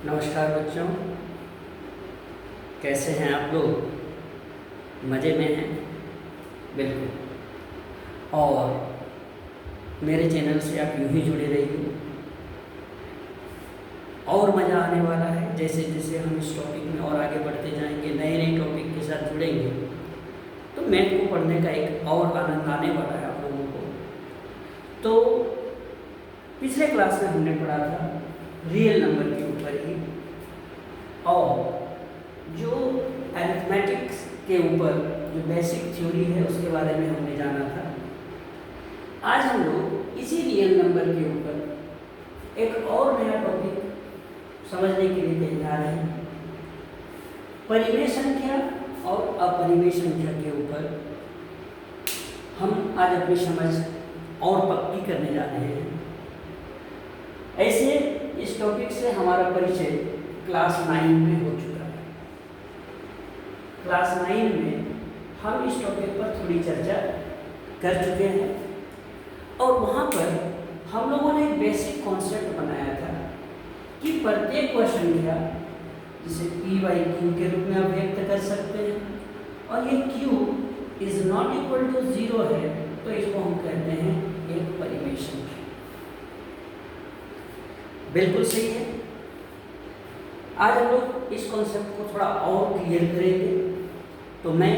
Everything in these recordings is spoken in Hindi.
नमस्कार बच्चों, कैसे हैं आप लोग? मज़े में हैं? बिल्कुल। और मेरे चैनल से आप यूं ही जुड़े रहिए और मज़ा आने वाला है। जैसे जैसे हम इस टॉपिक में और आगे बढ़ते जाएंगे, नए नए टॉपिक के साथ जुड़ेंगे, तो मैथ को पढ़ने का एक और आनंद आने वाला है आप लोगों को। तो पिछले क्लास में हमने पढ़ा था रियल नंबर के ऊपर ही, और जो अरिथमेटिक्स के ऊपर जो बेसिक थ्योरी है उसके बारे में हमने जाना था। आज हम लोग इसी रियल नंबर के ऊपर एक और नया टॉपिक समझने के लिए तैयार हैं। परिमेय संख्या और अपरिमेय संख्या के ऊपर हम आज अपनी समझ और पक्की करने जा रहे हैं। ऐसे इस टॉपिक से हमारा परिचय क्लास 9 में हो चुका है। क्लास 9 में हम इस टॉपिक पर थोड़ी चर्चा कर चुके हैं, और वहाँ पर हम लोगों ने एक बेसिक कॉन्सेप्ट बनाया था कि प्रत्येक वह संख्या जिसे p/q के रूप में आप व्यक्त कर सकते हैं, और ये q is not equal to 0 है, तो इसको हम कहते हैं एक परिमेय संख्या। बिल्कुल सही है। आज हम लोग इस कॉन्सेप्ट को थोड़ा और क्लियर करेंगे। तो मैं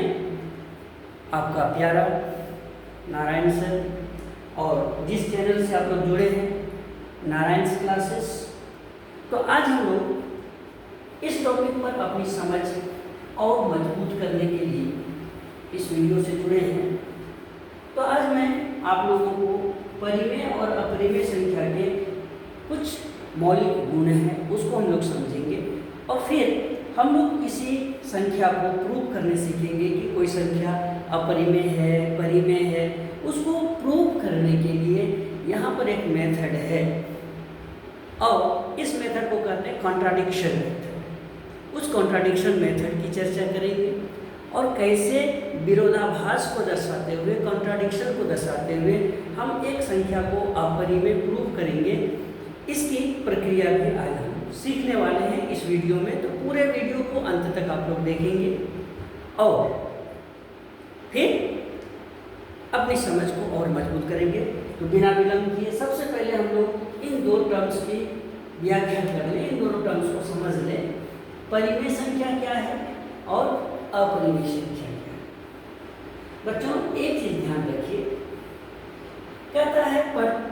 आपका प्यारा नारायण सर, और जिस चैनल से आप लोग जुड़े हैं नारायण क्लासेस, तो आज हम लोग इस टॉपिक पर अपनी समझ और मजबूत करने के लिए इस वीडियो से जुड़े हैं। तो आज मैं आप लोगों को परिमेय और अपरिमेय संख्या के कुछ मौलिक गुण हैं उसको हम लोग समझेंगे, और फिर हम लोग किसी संख्या को प्रूव करने सीखेंगे कि कोई संख्या अपरिमेय है, परिमेय है। उसको प्रूव करने के लिए यहाँ पर एक मेथड है, और इस मेथड को कहते हैं कॉन्ट्राडिक्शन मेथड। उस कॉन्ट्राडिक्शन मेथड की चर्चा करेंगे, और कैसे विरोधाभास को दर्शाते हुए, कॉन्ट्राडिक्शन को दर्शाते हुए हम एक संख्या को अपरिमेय प्रूव करेंगे। इसकी प्रक्रिया भी आज हम सीखने वाले हैं इस वीडियो में। तो पूरे वीडियो को अंत तक आप लोग देखेंगे, और फिर अपनी समझ को और मजबूत करेंगे। तो बिना विलंब किए सबसे पहले हम लोग इन दो टर्म्स की व्याख्या कर लें, इन दोनों टर्म्स को समझ लें। परिमेय संख्या क्या है और अपरिमेय संख्या क्या है। बच्चों एक चीज ध्यान रखिए, कहता है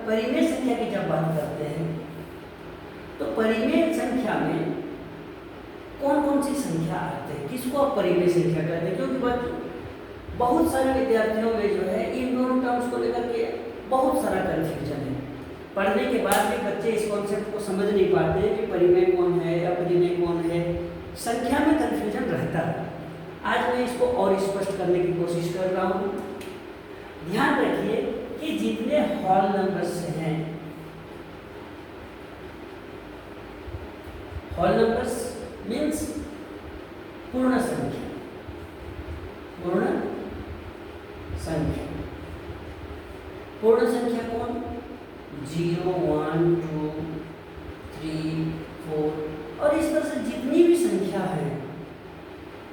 परिमेय संख्या की जब बात करते हैं तो परिमेय संख्या में कौन कौन सी संख्या आते हैं, किसको आप परिमेय संख्या कहते हैं? क्योंकि बच्चों बहुत सारे विद्यार्थियों में जो है इन दोनों टर्म्स को लेकर के बहुत सारा कन्फ्यूजन है। पढ़ने के बाद भी बच्चे इस कॉन्सेप्ट को समझ नहीं पाते हैं कि परिमेय कौन है, अपरिमेय कौन है। संख्या में कन्फ्यूजन रहता है। आज मैं इसको और स्पष्ट करने की कोशिश कर रहा हूँ। ध्यान रखिए कि जितने होल नंबर्स हैं, होल नंबर्स मीन्स पूर्ण संख्या, पूर्ण संख्या। पूर्ण संख्या कौन? 0, 1, 2, 3, 4 और इस तरह से जितनी भी संख्या है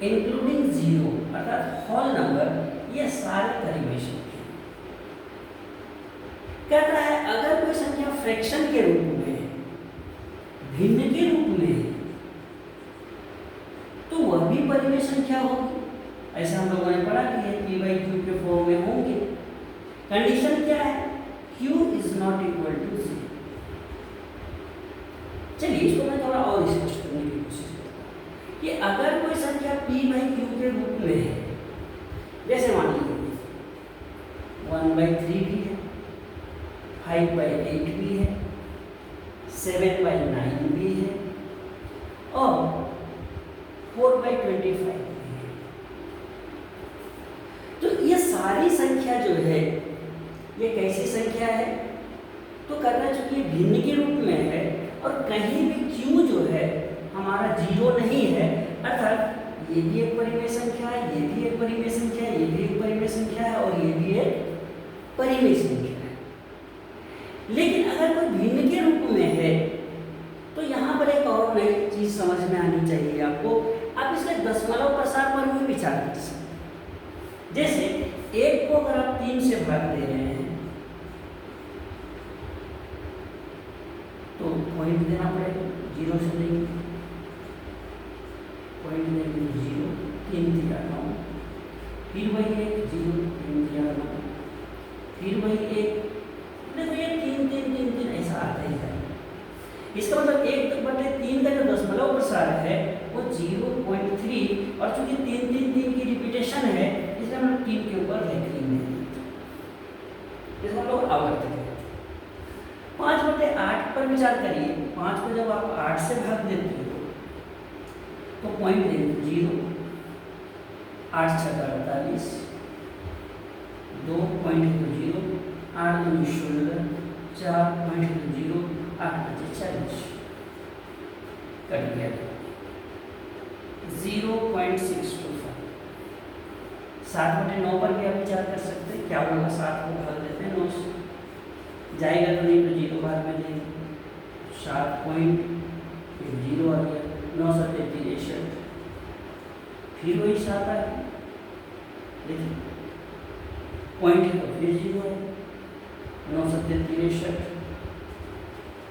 इंक्लूडिंग 0 अर्थात होल नंबर, ये सारे परिमेय संख्या। कहता है अगर कोई संख्या फ्रैक्शन के रूप में, भिन्न के रूप में, तो वह भी परिमेय संख्या होगी। ऐसा हम लोगों ने पढ़ा कि p/q के फॉर्म में होंगे। कंडीशन क्या है? q is not equal to 0। चलिए इसको मैं थोड़ा और स्पष्ट करने की कोशिश करता हूँ कि अगर कोई संख्या p/q के रूप में है, जैसे मान लीजिए 1/3 भी है, 5/8 भी है, 7/9 भी है, और 4/25 भी है। तो ये सारी संख्या जो है ये कैसी संख्या है? तो करना चूंकि भिन्न के रूप में है और कहीं भी q जो है हमारा 0 नहीं है, अर्थात ये भी एक परिमेय संख्या है, ये भी एक परिमेय संख्या है, ये भी एक परिमेय संख्या है, और ये भी एक परिमेय संख्या है। लेकिन अगर कोई भिन्न के रूप में है तो यहाँ पर एक और नई चीज चीज समझ में आनी चाहिए आपको। आप इसके दशमलव प्रसार पर भी विचार कर सकते हैं। जैसे 1 को अगर आप 3 से भाग दे रहे हैं तो पॉइंट देना पड़ेगा, 0 से देंगे, पॉइंट देंगे 0, 3 दिया 9, फिर वही 1, 0, 3 दिया 9, फिर वही 1। देखो ये 3 3 3 3 ऐसा आता ही है। इसका मतलब 1/3 का जो दशमलव प्रसार है वो 0.3, और चूंकि 3 3 3 की रिपीटेशन है इसलिए हम 3 के ऊपर लिख लेंगे। इसका मतलब आवर्त है। 5/8 पर विचार करिए। 5 को जब आप 8 से भाग देते हो तो पॉइंट देंगे 0, 8 × 48, 2 पॉइंट 0, 8 × 16, 4 पॉइंट 0, 8 × 40 कट गया 0.625। 7/9 पर भी आप विचार कर सकते हैं। क्या होगा, 7 को भाग देते हैं 9 से, जाएगा तो नहीं तो 0 भाग में देंगे, 7.0 आ गया, 9 × 7 = 63, फिर वही 7 आ गया, देखिए पॉइंट है तो फिर 0 है, 9 × 7 = 63,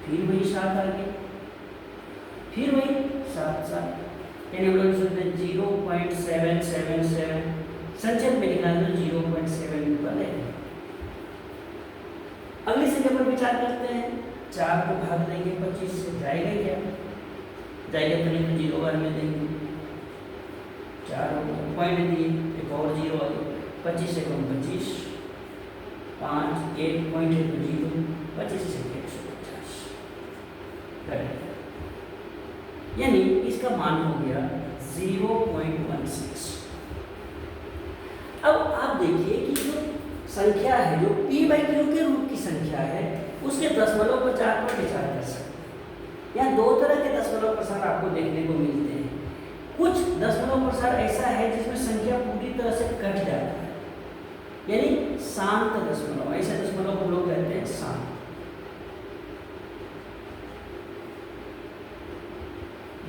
फिर वही 7 आ गया, फिर वही 7 7, यानी हम लोग सकते हैं 0.777, संक्षेप में लिखना है तो 0.7 निकल है। अगली संख्या पर विचार करते हैं। 4 को भाग देंगे 25 से, जाएगा क्या, जाएगा तो नहीं तो 0 बार में देंगे, 4 पॉइंट दिए, एक और 0 आ गया, 25 से 25, 5 1 पॉइंट है तो 0, 25 से 150 करेक्ट, यानी इसका मान हो गया 0.16। अब आप देखिए कि जो संख्या है, जो p/q के रूप की संख्या है, उसके दशमलव प्रसार पर विचार कर सकते हैं। यहाँ 2 तरह के दशमलव प्रसार आपको देखने को मिलते हैं। कुछ दशमलव प्रसार ऐसा है जिसमें संख्या पूरी तरह से कट जाता है, यानी शांत दशमलव, ऐसे दशमलव को लोग कहते हैं शांत।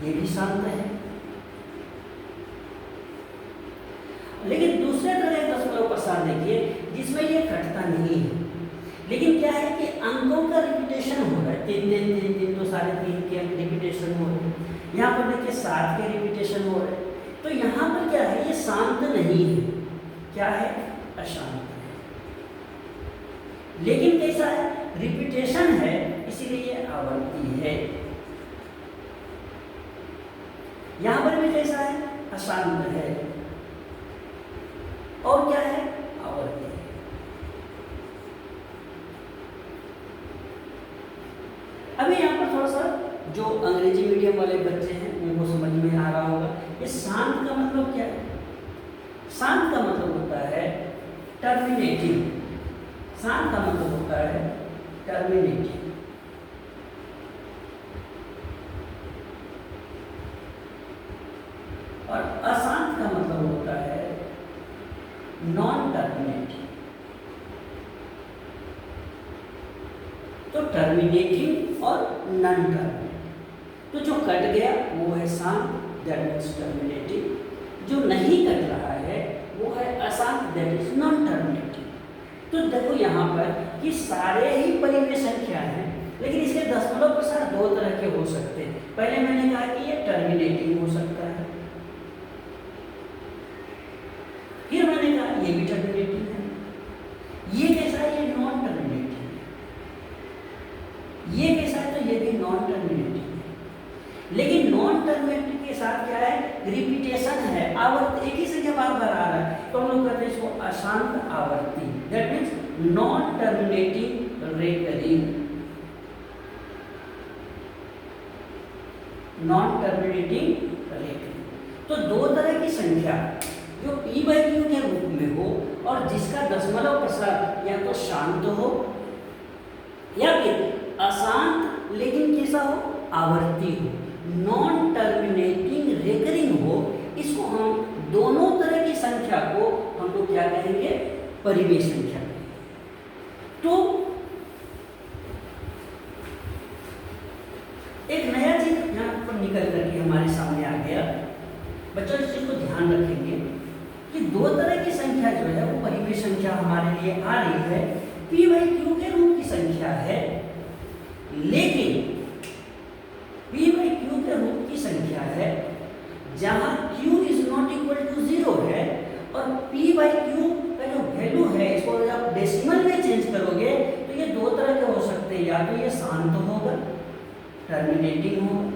ये भी शांत है। लेकिन दूसरे तरह के दशमलव प्रसार देखिए जिसमें ये कटता नहीं है, लेकिन क्या है कि अंकों का रिपीटेशन हो रहा है, 3 3 3 3 तो 3.5 के अंक रिपीटेशन हो रहे हैं। यहाँ पर देखिए 7 के रिपीटेशन हो रहे हैं। तो यहाँ पर क्या है, ये शांत नहीं है, क्या है, अशांत है। लेकिन कैसा है, रिपीटेशन है, इसीलिए ये आवर्ती है। यहाँ पर भी कैसा है, अशांत है, और क्या है, आवर्ती है। अभी यहाँ पर थोड़ा सा जो अंग्रेजी मीडियम वाले बच्चे हैं उनको समझ में आ रहा होगा, ये शांत का मतलब क्या है। शांत का मतलब होता है टर्मिनेटिंग, शांत का मतलब होता है टर्मिनेटिंग। और अशांत का मतलब होता है नॉन टर्मिनेटिंग। तो टर्मिनेटिंग और नॉन टर्मिनेटिंग, तो जो कट गया वो है शांत, दैट मीन्स टर्मिनेटिंग। जो नहीं कट रहा है वो है अशांत, दैट इज नॉन टर्मिनेटिंग। तो देखो यहाँ पर कि सारे ही परिमेय संख्या हैं, लेकिन इसके दशमलव प्रसार 2 तरह के हो सकते हैं। पहले मैंने कहा कि ये टर्मिनेटिंग हो सकता है, फिर मैंने कहा ये भी टर्मिनेटिंग है। ये कैसा है, ये नॉन टर्मिनेटिंग है। ये कैसा है, तो ये भी नॉन टर्मिनेटिंग है। लेकिन नॉन टर्मिनेटिंग के साथ क्या है, रिपीटेशन है, आवर्त एक ही संख्या बार बार आ रहा है, तो हम लोग कहते हैं इसको अशांत आवर्ती, that means non terminating recurring. Non terminating recurring. तो 2 तरह की संख्या जो p/q के रूप में हो और जिसका दशमलव प्रसार या तो शांत हो या फिर अशांत लेकिन कैसा हो, आवर्ती हो, नॉन टर्मिनेटिंग रेकरिंग हो, इसको हम दोनों तरह की संख्या को हम लोग क्या कहेंगे, परिमेय संख्या कहेंगे। तो एक नया चीज यहाँ पर निकल करके हमारे सामने आ गया। बच्चों इस चीज को ध्यान रखेंगे कि दो तरह की संख्या जो है वो परिमेय संख्या हमारे लिए आ रही है, p बाई q के रूप की संख्या है, लेकिन p बाई q के रूप की संख्या है जहां q is not equal to 0 है, और p बाई q का जो वैल्यू है इसको अगर आप डेसिमल में चेंज करोगे तो ये दो तरह के हो सकते हैं, या तो ये शांत होगा, टर्मिनेटिंग होगा,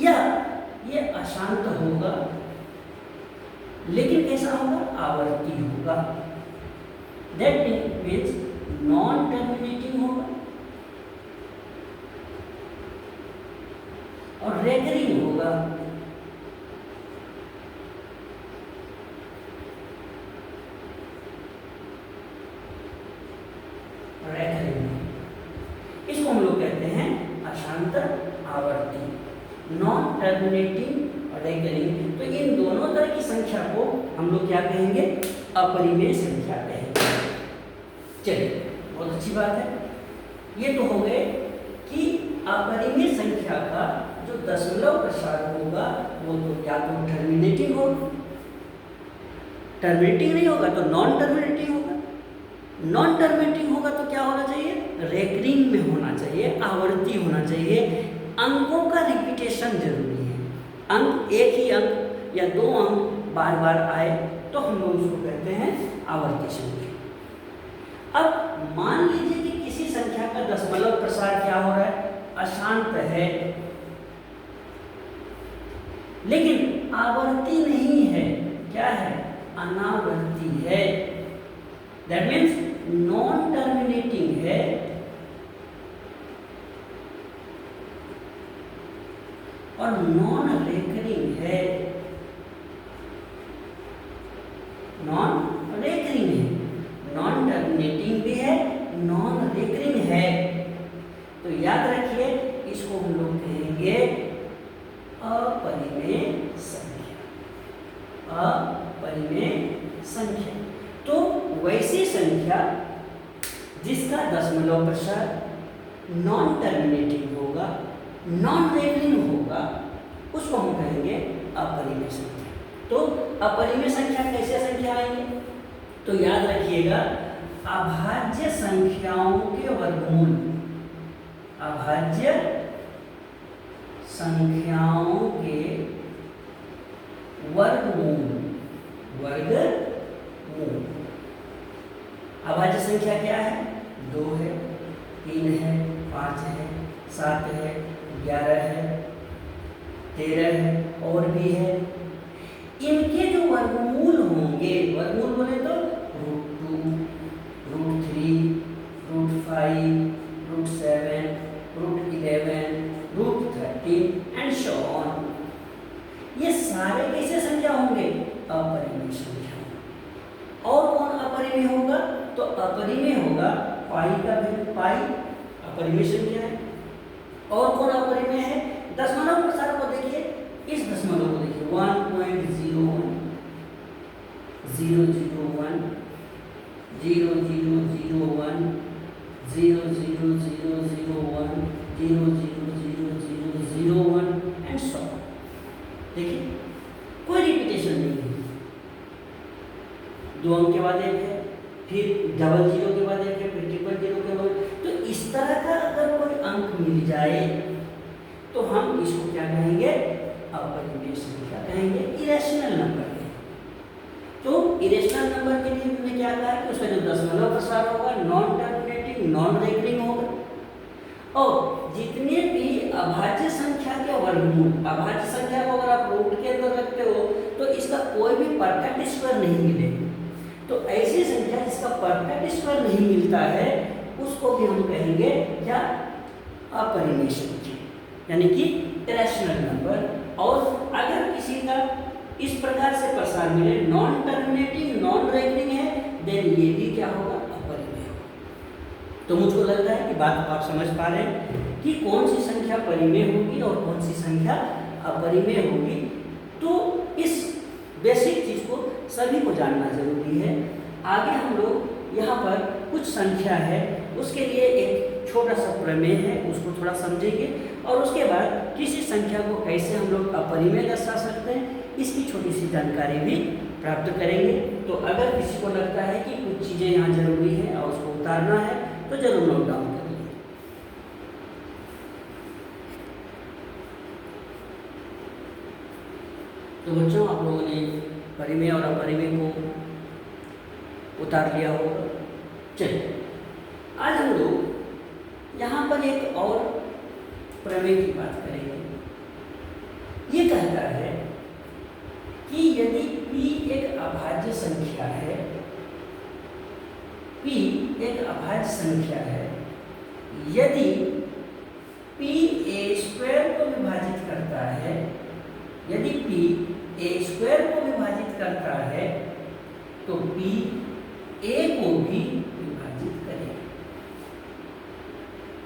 या ये अशांत होगा, लेकिन कैसा होगा, आवर्ती होगा। दैट मीन्स नॉन टर्मिनेटिंग होगा और रेकरिंग होगा। इसको हम लोग कहते हैं अशांत आवर्ती, नॉन टर्मिनेटिंग और रेकरिंग। तो इन दोनों तरह की संख्या को हम लोग क्या कहेंगे, अपरिमेय संख्या कहेंगे। चलिए, बहुत अच्छी बात है। ये तो हो गए कि अपरिमेय संख्या का जो दशमलव प्रसार होगा वो तो या तो टर्मिनेटिंग होगा, टर्मिनेटिंग नहीं होगा तो नॉन टर्मिनेटिंग होगा, नॉन टर्मिनेटिंग होगा तो क्या होना चाहिए, रेकरिंग में होना चाहिए, आवर्ती होना चाहिए। अंकों का रिपीटेशन जरूरी है, अंक एक ही अंक या दो अंक बार बार आए तो हम लोग उसको कहते हैं आवर्ती संख्या। अब मान लीजिए कि किसी संख्या का दशमलव प्रसार क्या हो रहा है, अशांत है, लेकिन आवर्ती नहीं है, क्या है, अनावर्ती है। दैट मीन्स नॉन टर्मिनेटिंग है और नॉन रेकरिंग है, नॉन रेकरिंग है, नॉन टर्मिनेटिंग भी है, नॉन रेकरिंग है। तो याद रखिए इसको हम लोग कहेंगे अपरिमेय संख्या, अपरिमेय संख्या। तो वैसी संख्या जिसका दशमलव प्रसार नॉन टर्मिनेटिंग होगा, नॉन रेकरिंग होगा, उसको हम कहेंगे अपरिमेय संख्या। तो अपरिमेय संख्या कैसे संख्या आएंगे, तो याद रखिएगा अभाज्य संख्याओं के वर्गमूल, अभाज्य संख्याओं के वर्गमूल, वर्गमूल। अभाज्य संख्या क्या है, 2 है, 3 है, 5 है, 7 है, 11 है, 13 है और भी है। इनके जो वर्गमूल होंगे, वर्गमूल बोले तो √2, √3, √5, √7, √11, √13 एंड सो ऑन। ये सारे कैसे संख्या होंगे, अपरिमेय संख्या। और कौन अपरिमेय होगा, तो अपरिमेय होगा पाई का वैल्यू, पाई अपरिमेय संख्या है। और कौन अपरिमेय है, दशमलव प्रसार को देखिए, इस दशमलव को देखिए 1.01, 001, 0001, 00001, 00001 एंड सो ऑन। देखिए कोई रिपीटेशन नहीं है, 2 अंक के बाद एक है, फिर डबल जीरो के बाद एक है, फिर ट्रिपल जीरो के बाद। तो इस तरह का अगर कोई अंक मिल जाए तो हम इसको क्या कहेंगे, अपरिमेय संख्या कहेंगे, इरेशनल नंबर। तो इरेशनल नंबर के लिए हमने क्या कहा कि उसका जो दशमलव प्रसार होगा नॉन टर्मिनेटिंग, नॉन रेकरिंग होगा। और जितने भी अभाज्य संख्या के वर्गमूल, अभाज्य संख्या को अगर आप रूट के अंदर रखते हो तो इसका कोई भी परफेक्ट स्क्वायर नहीं मिलेगा। तो ऐसी संख्या जिसका परफेक्ट स्क्वायर नहीं मिलता है उसको भी हम कहेंगे क्या, अपरिमेय संख्या, यानी कि इरेशनल नंबर। और अगर किसी का इस प्रकार से प्रसार मिले, नॉन टर्मिनेटिंग, नॉन रेकरिंग है, देन ये भी क्या होगा, अपरिमेय होगा। तो मुझको लग रहा है कि बात आप समझ पा रहे हैं कि कौन सी संख्या परिमेय होगी और कौन सी संख्या अपरिमेय होगी। तो इस बेसिक चीज को सभी को जानना जरूरी है। आगे हम लोग यहाँ पर कुछ संख्या है उसके लिए एक छोटा सा प्रमेय है उसको थोड़ा समझेंगे और उसके बाद किसी संख्या को कैसे हम लोग अपरिमेय दर्शा सकते हैं इसकी छोटी सी जानकारी भी प्राप्त करेंगे। तो अगर किसी को लगता है कि कुछ चीज़ें यहाँ जरूरी है और उसको उतारना है तो जरूर नोट डाउन करिए। तो बच्चों आप लोगों ने परिमेय और अपरिमेय को उतार लिया होगा। चलिए आज हम लोग यहाँ पर एक और प्रमेय की बात करेंगे। ये कहता है कि यदि p एक अभाज्य संख्या है, p एक अभाज्य संख्या है, यदि p a² को विभाजित करता है, यदि p a² को विभाजित करता है तो p a को भी विभाजित करेगा।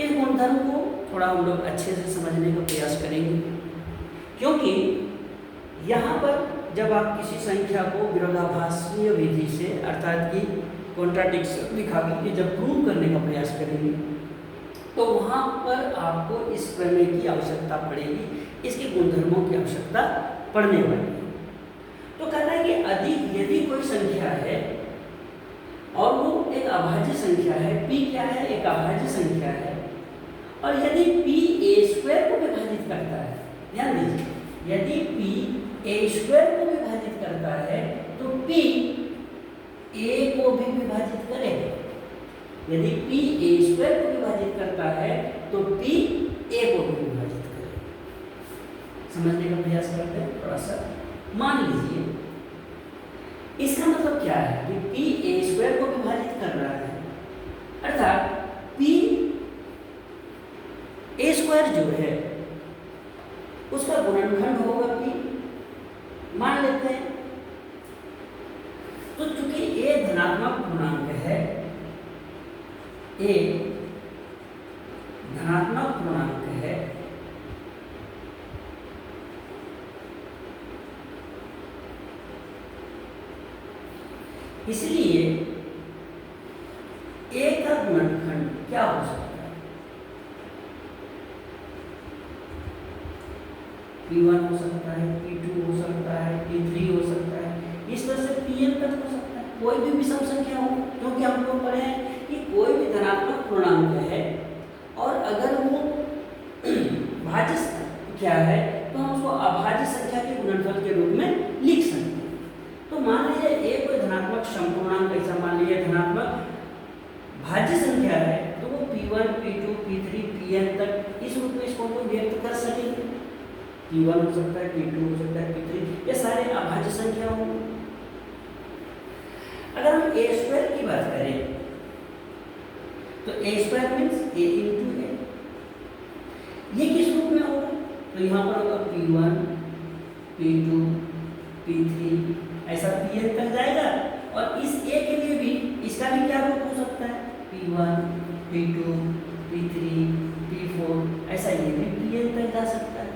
इस गुणधर्म को थोड़ा हम लोग अच्छे से समझने का प्रयास करेंगे, क्योंकि यहाँ पर जब आप किसी संख्या को विरोधाभासीय विधि से अर्थात कि कॉन्ट्राडिक्शन दिखा करके जब प्रूव करने का प्रयास करेंगे तो वहाँ पर आपको इस प्रमेय की आवश्यकता पड़ेगी, इसके गुणधर्मों की आवश्यकता पड़ने वाली है। तो कहना है कि यदि कोई संख्या है और वो एक अभाज्य संख्या है, p क्या है, एक अभाज्य संख्या है, और यदि p a² को विभाजित करता है, ध्यान दीजिए, यदि p a² को विभाजित करता है तो p a को भी विभाजित करेगा। यदि p a² को विभाजित करता है तो p a को भी विभाजित करेगा। समझने का प्रयास करते हैं थोड़ा सा। मान लीजिए इसका मतलब क्या है कि p a² को विभाजित कर रहा है, अर्थात p a² जो है उसका गुणनखंड होगा p, मान लेते हैं। तो चूंकि a धनात्मक पूर्णांक है, a धनात्मक पूर्णांक है, इसलिए a का गुणनखंड क्या हो सकता है? p1 हो सकता है, p2 हो सकता है, p3 हो सकता है, इस तरह से pn तक हो सकता है। कोई भी विषम संख्या हो, क्योंकि हम लोग पढ़े हैं कि कोई भी धनात्मक पूर्णांक है और अगर वो भाज्य क्या है तो हम उसको अभाज्य संख्या के गुणनफल के रूप में लिख सकते हैं। तो मान लीजिए एक कोई धनात्मक समपूर्णांक, ऐसा मान लीजिए धनात्मक भाज्य संख्या है तो वो p1 p2 p3 pn तक इस रूप में इसको व्यक्त कर सकेंगे। p1 हो सकता है, p2 हो सकता है, p3, ये सारे अभाज्य संख्या होंगे। अगर हम a² की बात करें तो a² means a into a, ये किस रूप में होगा? तो यहाँ पर होगा p1 p2 p3 ऐसा pn तक जाएगा, और इस a के लिए भी इसका भी क्या रूप हो सकता है? p1 p2 p3 p4 ऐसा ये भी pn तक जा सकता है।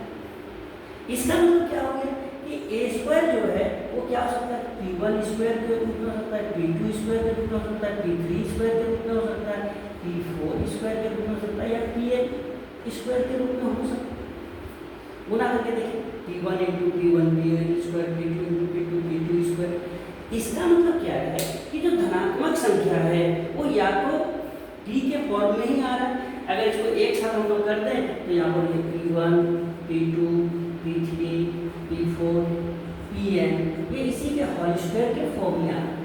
इसका मतलब क्या हो गया कि a² जो है वो क्या हो सकता है? p1² के रूप में हो सकता है, p2² के रूप में हो सकता है, p3² के रूप में हो सकता है, p4² के रूप में हो सकता है, या pn² के रूप में हो सकता है। गुना करके देखिए, p1 into p1 pn², p2 into p2 p2²। इसका मतलब क्या है कि जो धनात्मक संख्या है वो या तो p के फॉर्म में ही आ रहा है। अगर इसको एक साथ हम लोग कर दें तो यहाँ पर ये p1 p2 p3 p4 pn ये इसी के होल स्क्वायर के फॉर्म में आ रहा है।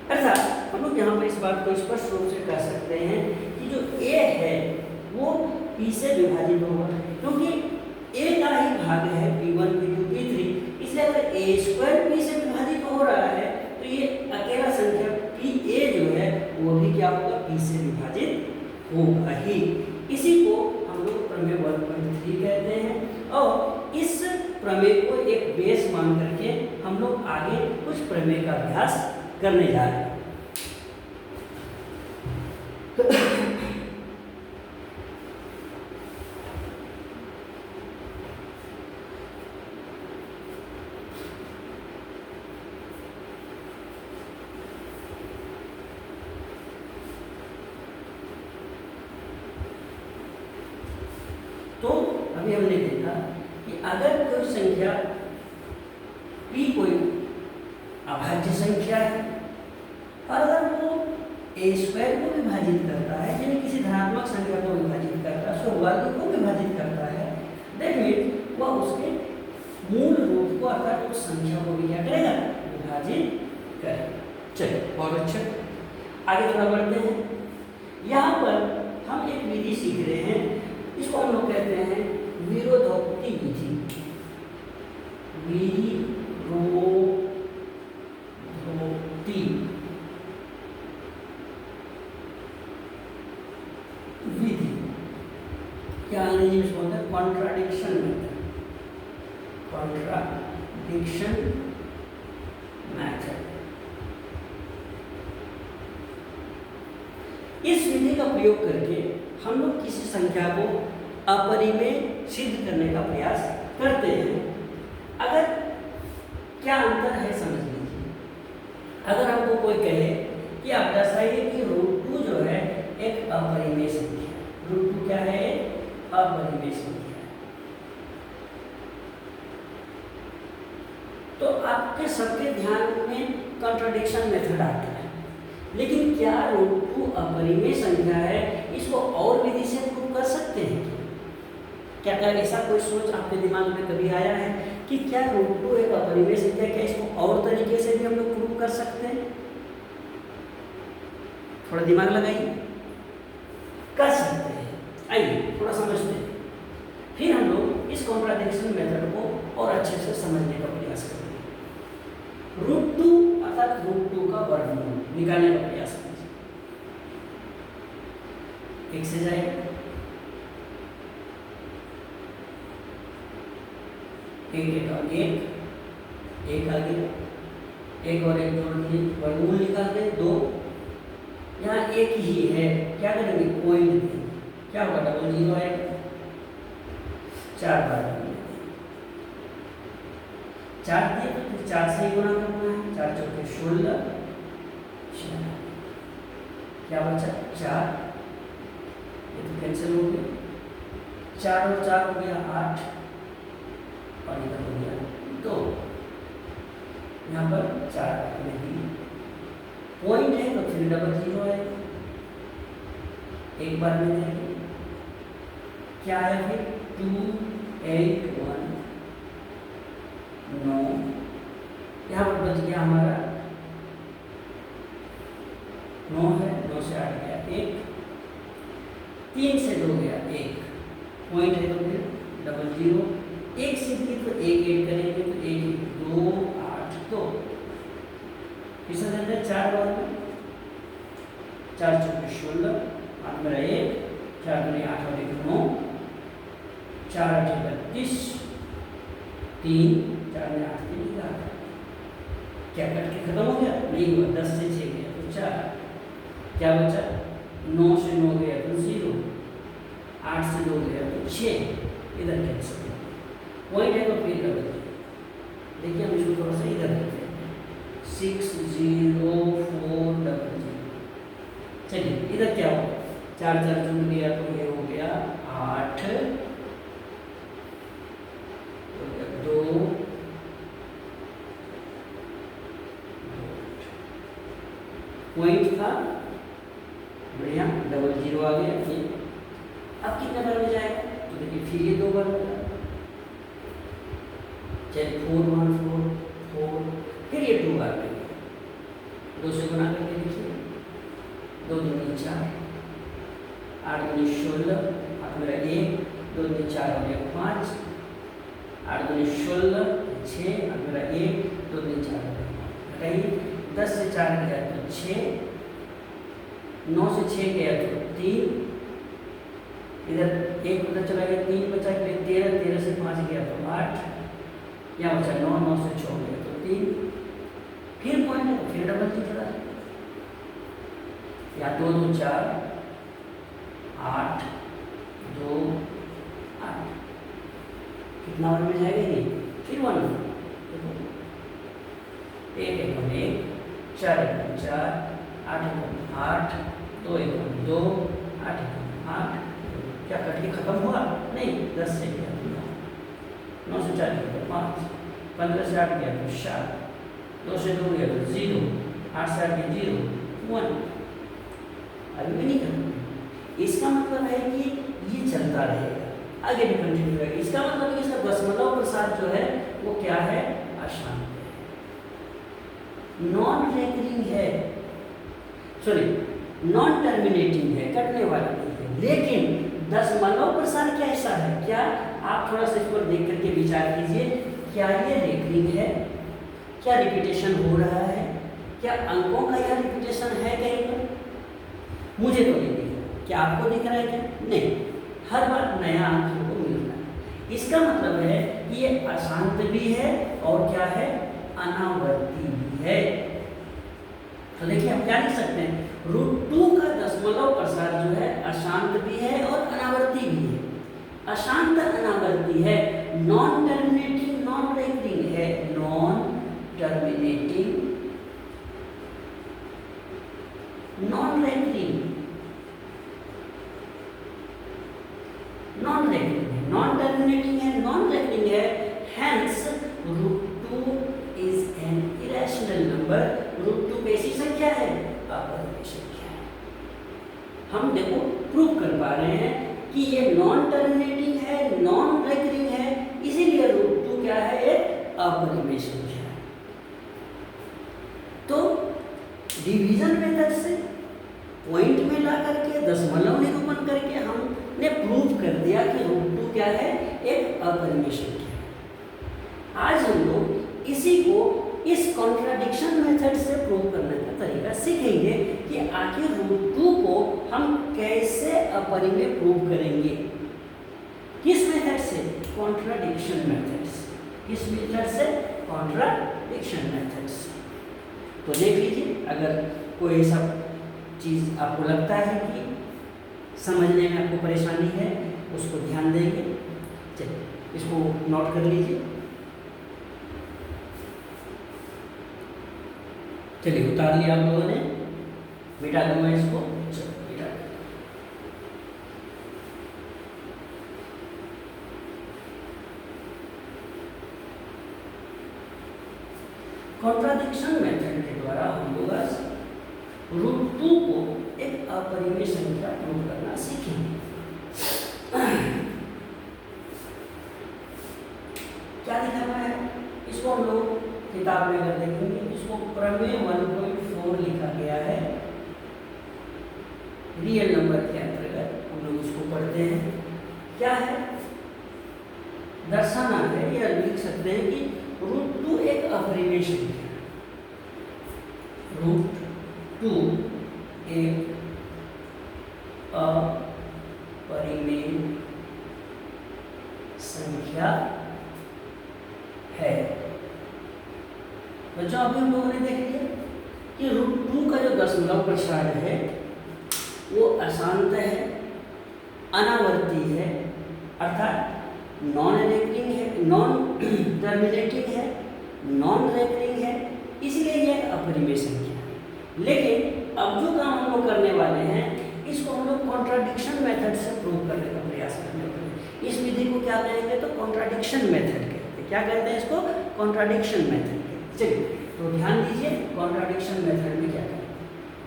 अर्थात हम लोग यहाँ पर इस बात को स्पष्ट रूप से कह सकते हैं कि जो a है वो p से विभाजित होगा, क्योंकि a का ही भाग है p1 p2 p3, इसलिए अगर a² p से विभाजित हो रहा है तो ये अकेला संख्या pa जो है वो भी क्या होगा? p से विभाजित होगा ही। इसी को हम लोग प्रमेय 1.3 कहते हैं, और इस प्रमेय को एक बेस मान करके हम लोग आगे कुछ प्रमेय का अभ्यास करने जा रहे हैं। अभी हमने देखा कि अगर कोई संख्या p कोई अभाज्य संख्या है और अगर वो a स्क्वायर को विभाजित करता है, यानी किसी धनात्मक संख्या को विभाजित करता है, उसके वर्ग को विभाजित करता है, दैट मीन्स वह उसके मूल रूप को अर्थात उस संख्या को भी क्या करेगा, विभाजित करेगा। चलिए बहुत अच्छा, आगे थोड़ा बढ़ते हैं। यहाँ पर हम एक विधि सीख रहे हैं, इसको हम लोग कहते हैं विरोधोक्ति विधि। विधि क्या अंग्रेजी में बोलते हैं, कॉन्ट्राडिक्शन मेथड। Contradiction method. इस विधि का प्रयोग करके हम लोग किसी संख्या को अपरिमेय सिद्ध करने का प्रयास करते हैं। अगर क्या अंतर है समझ लीजिए। अगर हमको कोई कहे कि आप दर्शाइए कि √2 जो है एक अपरिमेय संख्या है। √2 क्या है, अपरिमेय संख्या है। तो आपके सबके ध्यान में कॉन्ट्राडिक्शन मेथड आता है, लेकिन क्या √2 अपरिमेय संख्या है, इसको और विधि से प्रूव कर सकते हैं क्या? क्या ऐसा कोई सोच आपके दिमाग में कभी आया है कि क्या √2 एक अपरिमेय संख्या, क्या इसको और तरीके से भी हम लोग प्रूव कर सकते हैं? थोड़ा दिमाग लगाइए, कर सकते हैं। आइए थोड़ा समझते हैं, फिर हम लोग इस कॉन्ट्राडिक्शन मेथड को और अच्छे से समझने का प्रयास करेंगे। √2 अर्थात √2 का वर्गमूल निकालने का प्रयास करेंगे। एक से जाएगा, एक और एक आ गया, एक और एक जोड़ दिए, वर्गमूल निकाल दे 2। यहाँ एक ही है, क्या करेंगे, पॉइंट देंगे, क्या होगा, डबल जीरो आएगा। 4 बार 4 दिए तो फिर 4 से ही गुणा करना है, 4 चौके 16, क्या बचा 4, ये तो कैंसिल हो गया। 4 और 4 हो गया 8 और इधर हो गया 2। यहाँ पर 4 पॉइंट है तो फिर डबल जीरो है, एक बार में देखें क्या है, फिर 2 8 1 9। यहाँ पर बच गया हमारा 9 है, 9 से 8 गया 1, 3 से 2 गया 1, पॉइंट है तो फिर डबल जीरो, 1 से भी तो 1 ऐड करेंगे तो 1 2 8 2, किससे देते हैं 4 बार में, 4 चौके 16, 8 मेरा 1, 4 मेरे 8 और 1 9, 4 8 32, 3 4 मेरे 8 3 11। क्या कट के खत्म हो गया, नहीं हुआ, 10 से 6 गया तो 4, क्या बचा 9 से 9 गया तो 0, 8 से 2 गया तो 6, इधर कैंसिल, पॉइंट है तो फिर कर देते। देखिए हम इसको थोड़ा सा इधर करते हैं, 6 0 4 0। चलिए इधर क्या होगा, 4 4 जुड़ गया तो ये हो गया 8, 2 पॉइंट था, बढ़िया, डबल जीरो आ गया। अब कितने बार में जाएगा, तो देखिए फिर ये 2 बार होगा, चलिए 4 1 4 4, फिर ये 2 बार में 2 से गुना करके देखिए, 2 दूनी 4, 8 दूनी 16, 8 मेरा 1, 2 दूनी 4 हो गया 5, 8 दूनी 16 6, 8 मेरा 1, 2 दूनी 4 हो गया, बताइए 10 से 4 गया तो 6, 9 से 6 गया तो 3, इधर 1 उधर चला गया 3 बचा, फिर 13 13 से 5 गया तो 8, यहाँ बचा 9 9 से 6 गया तो 3, फिर पॉइंट है तो फिर डबल जीरो, या 2 2 4 8 2 8, कितना बार में जाएगा ये, फिर 1 1 1 1 4 1 4 8 1 8 2 1 2 8 1 8 क्या कट के खत्म हुआ? नहीं, 10 से गया 9 से 4 गया तो 5, 15 से 8 गया तो 7, 2 से 2 गया तो 0, 8 से 8 गया 0, 1। अभी भी नहीं खत्म। इसका मतलब है कि ये चलता रहेगा, आगे भी कंटिन्यू रहेगा। इसका मतलब है कि इसका दशमलव प्रसार जो है वो क्या है? अशांत है, नॉन रेकरिंग है, सॉरी नॉन टर्मिनेटिंग है, कटने वाला नहीं है। लेकिन दशमलव प्रसार कैसा है? क्या आप थोड़ा सा इस पर देख करके विचार कीजिए, क्या ये रेकरिंग है? क्या रिपीटेशन हो रहा है? क्या अंकों का यह रिपीटेशन है कहीं पर? मुझे तो नहीं दिख रहा, क्या आपको दिख रहा है क्या? नहीं, हर बार नया अंक हमको मिल रहा है। इसका मतलब है कि ये अशांत भी है और क्या है? अनावर्ती भी है। तो देखिए हम क्या लिख सकते हैं, √2 का दशमलव प्रसार जो है अशांत भी है और अनावर्ती भी है। अशांत अनावर्ती है, नॉन टर्मिनेटिंग नॉन रेकरिंग है, non terminating non recurring, non recurring है, नॉन टर्मिनेटिंग है, नॉन रेकरिंग है। Hence √2 is an irrational number. √2 कैसी संख्या है? अपरिमेय संख्या है। हम देखो प्रूव कर पा रहे हैं कि ये नॉन टर्मिनेटिंग है, नॉन रेकरिंग है, इसीलिए √2 क्या है? एक अपरिमेय संख्या है। तो डिवीजन मेथड से पॉइंट में ला करके दशमलव निरूपण करके हमने प्रूव कर दिया कि √2 क्या है? एक अपरिमेय संख्या है। आज हम लोग इसी को इस कॉन्ट्राडिक्शन मेथड से प्रूव करने का तरीका सीखेंगे कि आखिर √2 को हम कैसे अपरिमेय प्रूव करेंगे। किस मेथड से? कॉन्ट्राडिक्शन मेथड से। किस मेथड से? कॉन्ट्राडिक्शन मेथड से। तो देख लीजिए, अगर कोई ऐसा चीज़ आपको लगता है कि समझने में आपको परेशानी है, उसको ध्यान देंगे। चलिए इसको नोट कर लीजिए। चलिए उतार लिया आप लोगों ने, मिटा दूंगा इसको। चलो मिटा। कॉन्ट्राडिक्शन मेथड के द्वारा हम लोग आज √2 को एक अपरिमेय संख्या प्रूव करना सीखेंगे। क्या दिखा रहा है? इसको हम लोग किताब में अगर देखेंगे, इसको प्रमेय 1.4 लिखा गया है। रियल नंबर के अंतर्गत हम लोग इसको पढ़ते हैं। क्या है? दर्शाना है या लिख सकते हैं कि √2 एक अपरिमेय संख्या है। √2 एक अपरिमेय संख्या है। तो जो अभी हम लोगों ने देख लिया कि √2 का जो दशमलव प्रसार है वो अशांत है, अनावर्ती है, अर्थात नॉन रेकरिंग है, नॉन टर्मिनेटिंग है, नॉन रेकरिंग है, इसलिए यह अपरिमेय संख्या है। लेकिन अब जो काम हम लोग करने वाले हैं, इसको हम लोग कॉन्ट्राडिक्शन मेथड से प्रूव करने का प्रयास करने वाले हैं। इस विधि को क्या कहेंगे? तो कॉन्ट्राडिक्शन मेथड कहते हैं। क्या कहते हैं इसको? Contradiction method. चलिए तो ध्यान दीजिए कॉन्ट्राडिक्शन मेथड में क्या करें।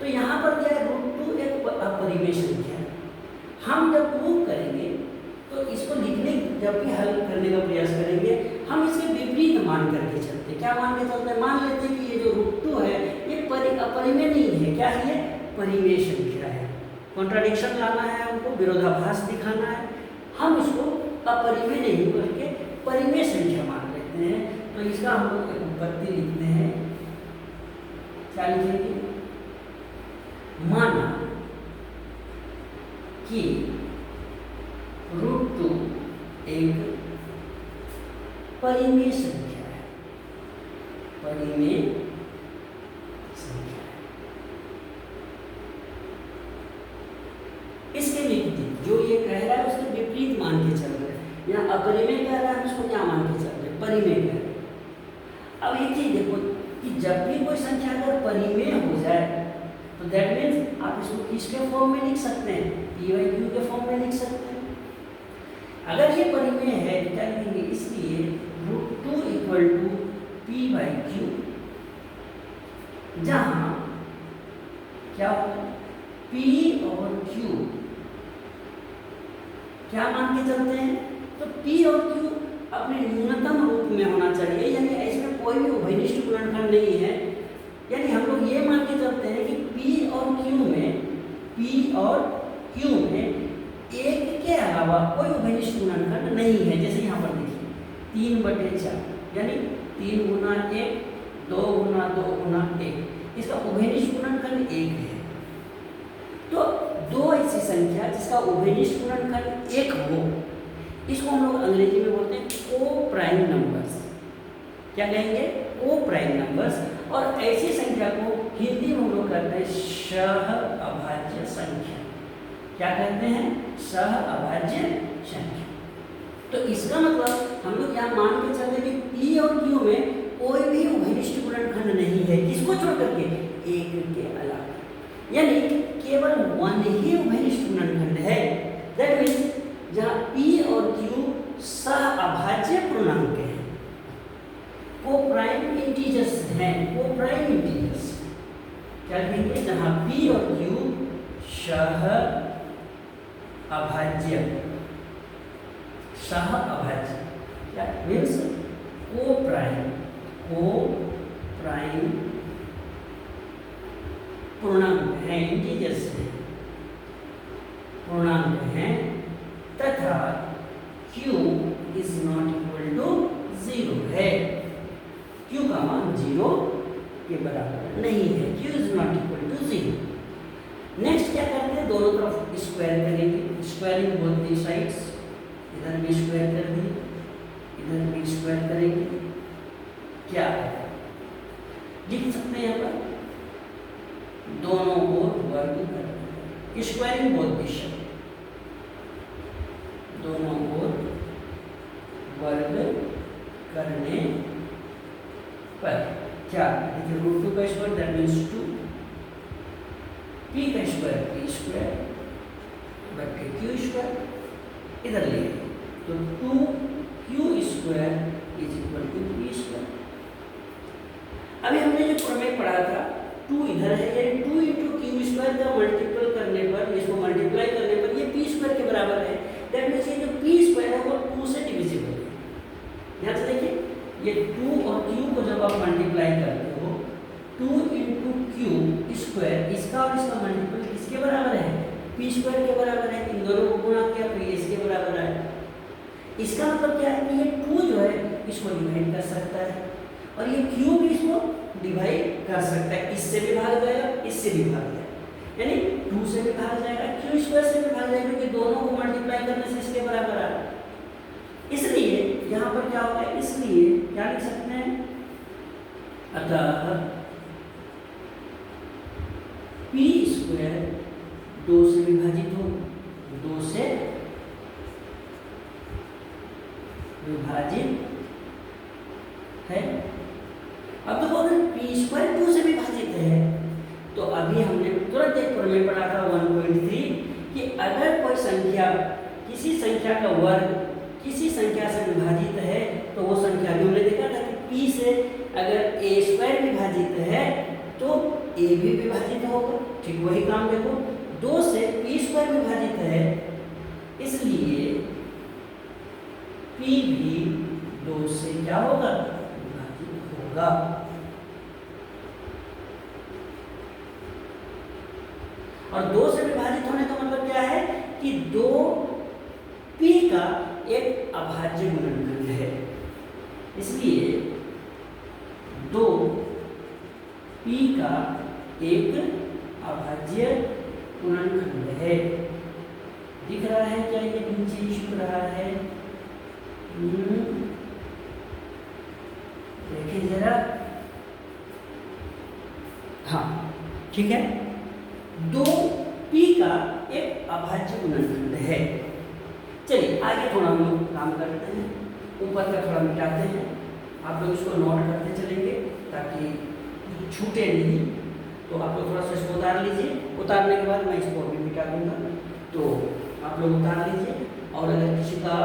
तो यहाँ पर क्या है? √2 एक अपरिमेय संख्या है। हम जब प्रूव करेंगे तो इसको लिखने, जब भी हल करने का प्रयास करेंगे, हम इसके विपरीत मान करके चलते हैं। क्या मान के चलते हैं? मान लेते हैं कि ये जो √2 है ये अपरिमेय नहीं है। क्या है? ये परिमेय संख्या है। कॉन्ट्राडिक्शन लाना है हमको, विरोधाभास दिखाना है। हम इसको अपरिमेय नहीं करके परिमेय संख्या मान लेते हैं। तो इसका हम लोग उत्पत्ति लिखते हैं। क्या लिखेंगे? माना कि √2 एक परिमेय संख्या है, परिमेय संख्या है। इसके विपरीत जो ये कह रहा है उसके विपरीत मान के चल रहे हैं। यहाँ अपरिमेय कह रहा है, उसको क्या मान के चल रहे हैं? परिमेय कह रहे हैं। अब ये चीज देखो कि जब भी कोई संख्या अगर परिमेय हो जाए तो दैट मीन्स आप इसको किसके फॉर्म में लिख सकते हैं? p/q के फॉर्म में लिख सकते हैं। अगर ये परिमेय है तो क्या लिखेंगे, इसलिए √2 इक्वल टू p/q, जहां क्या होगा, p और q क्या मान के चलते हैं, तो p और q अपने न्यूनतम रूप में होना चाहिए, यानी इसमें कोई भी उभयनिष्ठ गुणनखंड नहीं है। यानी हम लोग ये मान के चलते हैं कि p और q में एक के अलावा कोई उभयनिष्ठ गुणनखंड नहीं है। जैसे यहाँ पर देखिए 3/4, यानी 3 गुना 1, 2 गुना 2 गुना 1, इसका उभयनिष्ठ गुणनखंड 1 है। तो दो ऐसी संख्या जिसका उभयनिष्ठ गुणनखंड 1 हो, इसको हम लोग अंग्रेजी में बोलते हैं को-प्राइम नंबर्स। क्या कहेंगे, को-प्राइम नंबर्स। और ऐसी संख्या को हिंदी में हम लोग कहते हैं सह-अभाज्य संख्या। क्या कहते हैं, सह-अभाज्य संख्या। तो इसका मतलब हम लोग यहाँ मान के चलते कि p और q में कोई भी उभयनिष्ठ गुणनखंड नहीं है, किसको छोड़ करके, 1 के अलावा, यानी केवल 1 ही उभयनिष्ठ गुणनखंड है। दैट मीन्स जहाँ p और q सह-अभाज्य पूर्णांक हैं, को-प्राइम इंटीजर्स हैं, को-प्राइम इंटीजर्स। क्या कहेंगे, जहाँ p और q सह-अभाज्य, क्या मीन्स को-प्राइम पूर्णांक हैं, इंटीजर्स हैं, पूर्णांक हैं, तथा q is not equal to 0 है। q का मान 0 के बराबर नहीं है, q is not equal to 0। Next क्या करते हैं, दोनों तरफ स्क्वायर करेंगे, स्क्वायरिंग बोथ दी साइड्स। इधर भी स्क्वायर कर दिए, इधर भी स्क्वायर करेंगे, क्या लिख सकते हैं यहाँ पर, दोनों ओर वर्ग कर, स्क्वायरिंग बोथ दिशा, दोनों ओर वर्ग करने पर क्या, देखिए √2 का स्क्वायर दैट मीन्स 2, p का स्क्वायर p स्क्वायर बटे q स्क्वायर, इधर ले तो 2q square is equal to p square. अभी हमने जो प्रमेय पढ़ा था, 2 इधर है, यानी 2 इंटू क्यू स्क्वायर का मल्टीपल करने पर, इसको मल्टीप्लाई करने पर ये p स्क्वायर के बराबर है। दैट मीन्स ये जो p स्क्वायर है वो 2 से डिविजिबल है। यहाँ से देखिए, ये 2 और q को जब आप मल्टीप्लाई करते हो, 2 इंटू क्यू स्क्वायर, इसका और इसका मल्टीपल किसके बराबर है, p स्क्वायर के बराबर है। इन दोनों को गुणा किया तो ये इसके बराबर है। इसका मतलब क्या है कि ये 2 जो है इसको डिवाइड कर सकता है, और ये q भी इसको डिवाइड कर सकता है। इससे भी भाग जाएगा, इससे भी भाग जाएगा, यानी 2 से भी भाग जाएगा, q स्क्वायर से भी भाग जाएगा, क्योंकि दोनों को मल्टीप्लाई करने से इसके बराबर आ रहा है। इसलिए यहाँ पर क्या होगा, इसलिए क्या लिख सकते हैं, अतः p स्क्वायर 2 से विभाजित हो, 2 से विभाजित है। अब देखो, अगर p स्क्वायर 2 से विभाजित है, तो अभी हमने तुरंत एक प्रमेय पढ़ा था 1.3 कि अगर कोई संख्या किसी संख्या का वर्ग किसी संख्या से विभाजित है, तो वो संख्या भी हमने देखा था कि p से अगर a स्क्वायर विभाजित है तो a भी विभाजित होगा। ठीक वही काम देखो, 2 से p स्क्वायर विभाजित है, इसलिए p भी 2 से क्या होगा, विभाजित होगा। और 2 से विभाजित होने का मतलब क्या है कि 2p का एक अभाज्य गुणनखंड है, इसलिए 2p का एक अभाज्य गुणनखंड है। दिख रहा है क्या, ये नीचे छुप रहा है, देखिए जरा, हाँ ठीक है, 2p का एक अभाज्य गुणनखंड है। चलिए आगे थोड़ा हम लोग काम करते हैं, ऊपर का थोड़ा मिटाते हैं, आप लोग इसको नोट करते चलेंगे ताकि छूटे नहीं। तो आप लोग थोड़ा सा इसको उतार लीजिए, उतारने के बाद मैं इसको भी मिटा दूंगा, तो आप लोग उतार लीजिए। और अगर किसी का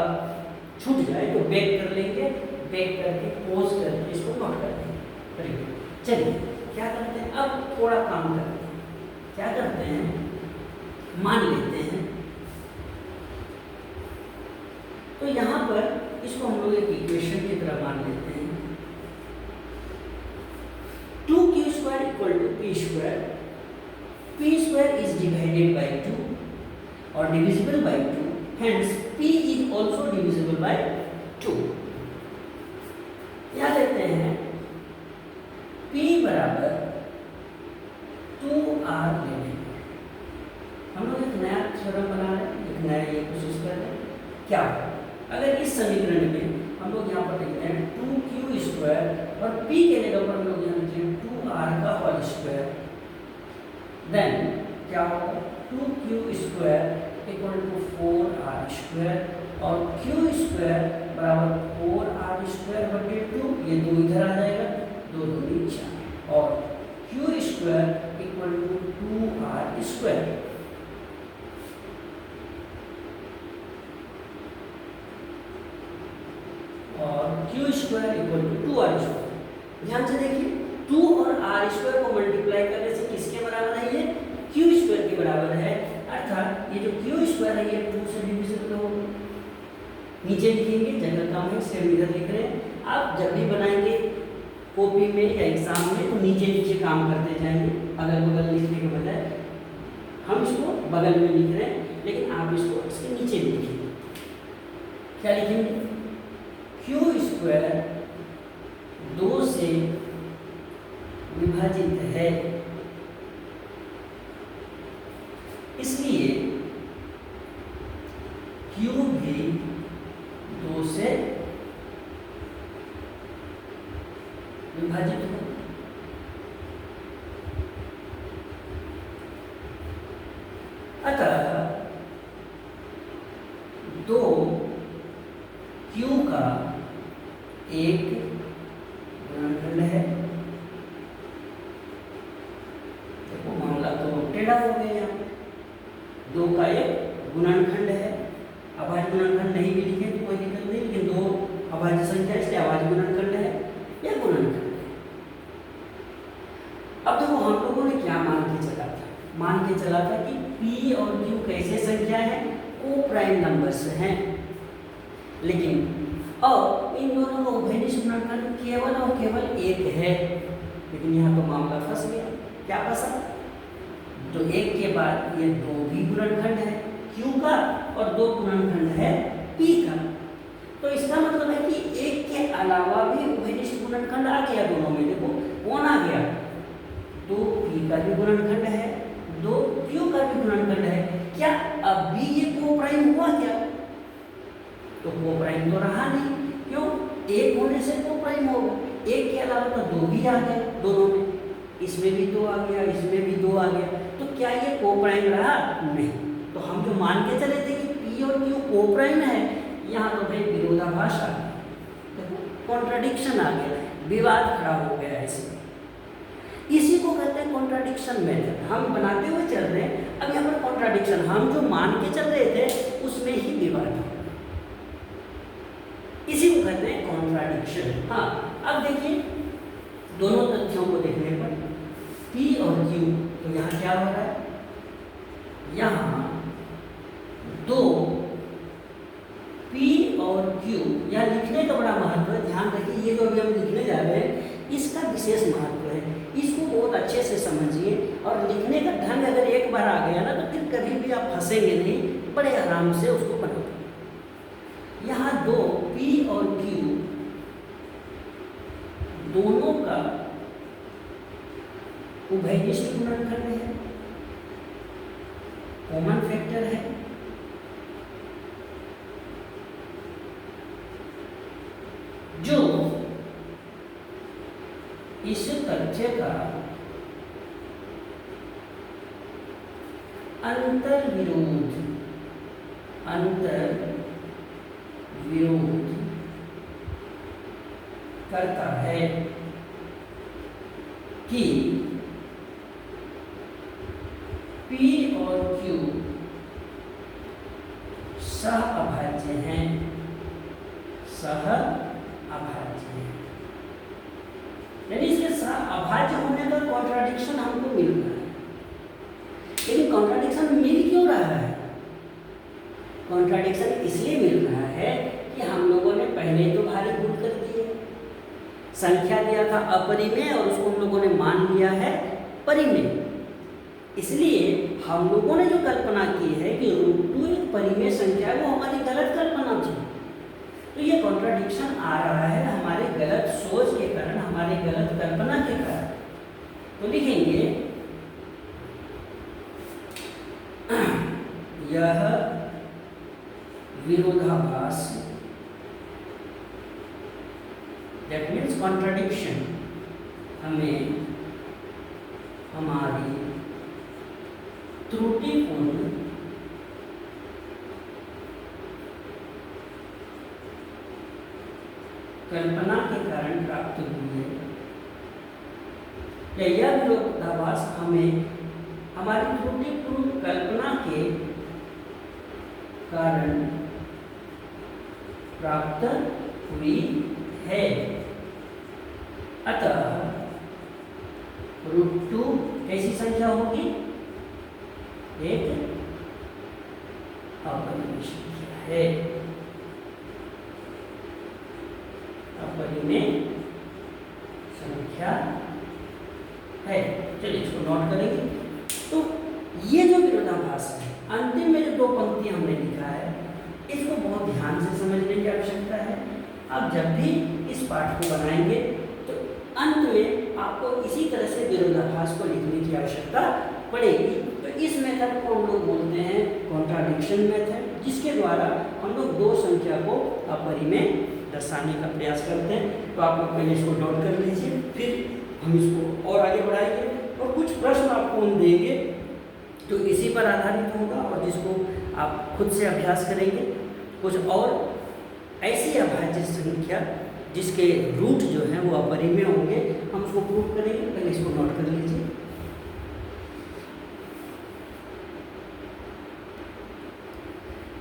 छूट जाए तो बैक कर लेंगे, बैक करके पोज करके इसको नोट कर देंगे। चलिए क्या करते हैं, अब थोड़ा काम करते हैं। क्या करते हैं, मान लेते हैं तो यहाँ पर इसको हम लोग एक इक्वेशन की तरह मान लेते हैं। 2q square equal to p square. p square is divided by 2 or divisible by 2. Hence p is also divisible by 2. यहाँ देखते हैं p बराबर 2r लेंगे। हम लोग एक नया थ्योरम बना रहे हैं, एक नया ये कोशिश कर रहे हैं। क्या अगर इस समीकरण में हम लोग यहाँ पर लिखते हैं 2q स्क्वायर और p के जगह पर हम लोग यहाँ लिखते हैं 2r का होल स्क्वायर, देन क्या होगा 2q square equal to 4r square और q स्क्वायर बराबर 4r स्क्वायर बटे 2, ये 2 इधर आ जाएगा, 2 दूनी 4 और q square equal to 2r square. और q square equal to 2r square. ध्यान से देखिए 2 और r स्क्वायर को मल्टीप्लाई करने से किसके बराबर है, ये q स्क्वायर के बराबर है। अर्थात ये जो q स्क्वायर है ये 2 से डिविजिबल होगा। नीचे लिखेंगे, जगह कम है इसलिए इधर लिख रहे हैं। आप जब भी बनाएंगे कॉपी में या एग्जाम में तो नीचे नीचे काम करते जाएंगे, अगल बगल लिखने के बजाय। हम इसको बगल में लिख रहे हैं लेकिन आप इसको इसके नीचे लिखेंगे। क्या लिखेंगे, q स्क्वायर 2 से विभाजित है, इसलिए q भी 2 से विभाजित हो। अतः 2q का एक गुणनखंड है। देखो मामला तो टेढ़ा हो गया, यहाँ 2 का एक गुणनखंड है। अभाज्य गुणनखंड नहीं भी लिखे तो कोई दिक्कत नहीं, लेकिन 2 अभाज्य संख्या इसलिए अभाज्य गुणनखंड है या गुणनखंड है। अब देखो हम लोगों ने क्या मान के चला था, मान के चला था कि p और q कैसे संख्या है, को प्राइम नंबर्स हैं। लेकिन और इन दोनों का उभयनिष्ठ गुणनखंड केवल और केवल 1 है। लेकिन यहाँ तो मामला फंस गया। क्या फंसा, तो 1 के बाद ये 2 भी गुणनखंड है q का और 2 गुणनखंड है p का। तो इसका मतलब है कि 1 के अलावा भी उभयनिष्ठ गुणनखंड आ गया दोनों में। देखो कौन आ गया, 2 p का भी गुणनखंड है, 2 q का भी गुणनखंड है। क्या अब भी ये को प्राइम हुआ क्या, तो को प्राइम तो रहा नहीं। क्यों, 1 होने से को प्राइम होगा। 1 के अलावा तो 2 भी आ गए दोनों में, इसमें भी 2 आ गया, इसमें भी 2 आ गया। तो क्या ये को प्राइम रहा, नहीं। तो हम जो मान के चले थे कि p और q को प्राइम है, यहाँ तो भाई विरोधाभास आ गया, देखो कॉन्ट्राडिक्शन आ गया, विवाद खड़ा हो गया इसमें। इसी को कहते हैं कॉन्ट्राडिक्शन मेथड। हम बनाते हुए चल रहे हैं, अब यहाँ पर कॉन्ट्राडिक्शन, हम जो मान के चल रहे थे उसमें ही विवाद हो, इसी को कहते हैं कॉन्ट्राडिक्शन। हाँ, अब देखिए दोनों तथ्यों को देखने पर p और q, तो यहाँ क्या हो रहा है, यहाँ 2 p और q, यहाँ लिखने का बड़ा महत्व है। ध्यान रखिए ये जो अभी हम लिखने जा रहे हैं इसका विशेष महत्व है, इसको बहुत अच्छे से समझिए। और लिखने का ढंग अगर एक बार आ गया ना तो फिर कभी भी आप फंसेंगे नहीं, बड़े आराम से उसको बनाओगे। यहाँ 2 p और q दोनों का उभयनिष्ठ गुणनखंड है, कॉमन फैक्टर है। जो इस तथ्य का अंतर विरोध करता है कि p और q सह अभाज्य हैं, सह अभाज्य हैं, यानी इसके सह अभाज्य होने का कॉन्ट्राडिक्शन हमको मिल रहा है। लेकिन कॉन्ट्राडिक्शन मिल क्यों रहा है? कॉन्ट्राडिक्शन इसलिए मिल रहा है कि हम लोगों ने पहले तो भारी भूल कर दी है, संख्या दिया था अपरिमेय और उसको हम लोगों ने मान लिया है परिमेय। इसलिए हम लोगों ने जो कल्पना की है कि √2 एक परिमेय संख्या है, वो हमारी गलत कल्पना थी। तो ये कॉन्ट्राडिक्शन आ रहा है हमारे गलत सोच के कारण, हमारे गलत कल्पना के कारण। तो लिखेंगे यह विरोधाभास, दैट मीन्स कॉन्ट्राडिक्शन, हमें हमारी त्रुटिपूर्ण कल्पना के कारण प्राप्त हुई है, या यह विरोधाभास हमें हमारी त्रुटिपूर्ण कल्पना के कारण प्राप्त हुई है। अतः √2 कैसी संख्या होगी? एक अपरिमेय संख्या है, अपरिमेय संख्या है। चलिए इसको नोट करेंगे। तो ये जो विरोधाभास है, अंतिम में जो 2 पंक्तियां हमने लिखा है, इसको बहुत ध्यान से समझने की आवश्यकता है। अब जब भी इस पाठ को बनाएंगे तो अंत में आपको इसी तरह से विरोधाभास को लिखने की आवश्यकता पड़ेगी। तो इस मेथड को हम लोग बोलते हैं कॉन्ट्राडिक्शन मेथड, जिसके द्वारा हम लोग 2 संख्या को अपरिमेय दर्शाने का प्रयास करते हैं। तो आप लोग पहले इसको नोट कर लीजिए, फिर हम इसको और आगे बढ़ाएंगे और कुछ प्रश्न आपको हम देंगे तो इसी पर आधारित होगा, और जिसको आप खुद से अभ्यास करेंगे। कुछ और ऐसी अभाज्य संख्या जिसके रूट जो हैं वो अपरिमेय होंगे, हम उसको प्रूव करेंगे। पहले इसको नोट कर लीजिए।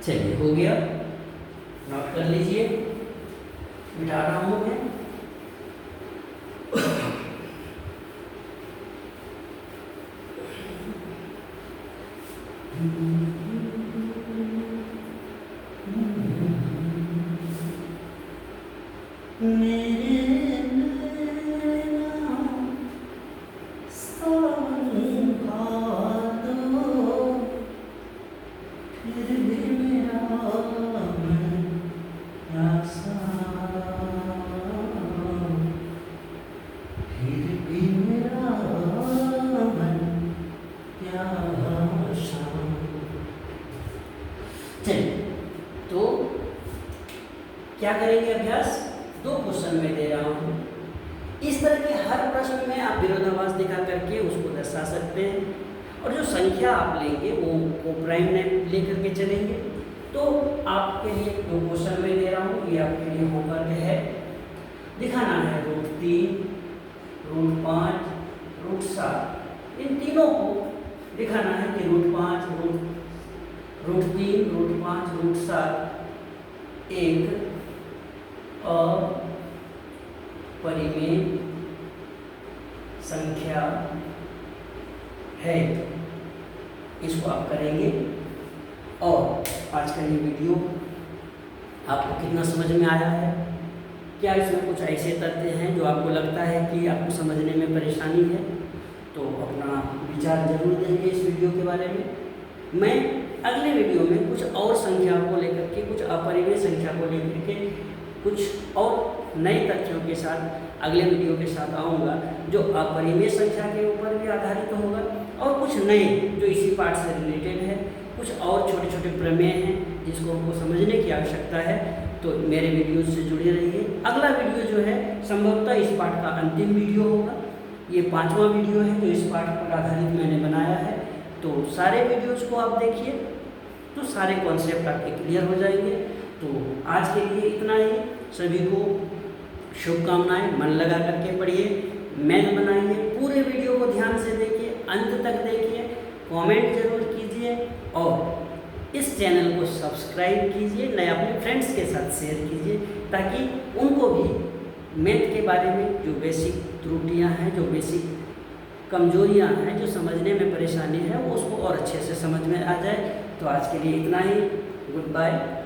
चलिए हो गया, नोट कर लीजिए, मिटा रहा हूँ मैं। तो क्या करेंगे अभ्यास? 2 क्वेश्चन में दे रहा हूँ, इस तरह के हर प्रश्न में आप विरोधाभास दिखा करके उसको दर्शा सकते हैं, और जो संख्या आप लेंगे वो कोप्राइम ने लेकर के चलेंगे। तो आपके लिए 2 क्वेश्चन में दे रहा हूँ, ये आपके लिए होमवर्क है। दिखाना है √3, √5, √7, इन तीनों को दिखाना है कि √5, √3, √5, √7 एक अपरिमेय संख्या है। इसको आप करेंगे। और आज का ये वीडियो आपको कितना समझ में आया है? क्या इसमें कुछ ऐसे तथ्य हैं जो आपको लगता है कि आपको समझने में परेशानी है? तो अपना विचार जरूर देंगे इस वीडियो के बारे में। मैं अगले वीडियो में कुछ और संख्या को लेकर के, कुछ अपरिमेय संख्या को लेकर के कुछ और नए तथ्यों के साथ अगले वीडियो के साथ आऊँगा, जो अपरिमेय संख्या के ऊपर भी आधारित होगा, और कुछ नए जो इसी पाठ से रिलेटेड है, कुछ और छोटे छोटे प्रमेय हैं जिसको हमको समझने की आवश्यकता है। तो मेरे वीडियो से जुड़े रहिए। अगला वीडियो जो है संभवतः इस पाठ का अंतिम वीडियो होगा। ये 5वां वीडियो है जो इस पाठ पर आधारित मैंने बनाया है। तो सारे वीडियोज़ को आप देखिए तो सारे कॉन्सेप्ट आपके क्लियर हो जाएंगे। तो आज के लिए इतना ही। सभी को शुभकामनाएं। मन लगा करके पढ़िए, मैथ बनाइए, पूरे वीडियो को ध्यान से देखिए, अंत तक देखिए, कमेंट जरूर कीजिए और इस चैनल को सब्सक्राइब कीजिए, नए अपने फ्रेंड्स के साथ शेयर कीजिए, ताकि उनको भी मैथ के बारे में जो बेसिक त्रुटियां हैं, जो बेसिक कमजोरियां हैं, जो समझने में परेशानी है, वो उसको और अच्छे से समझ में आ जाए। तो आज के लिए इतना ही। Good bye.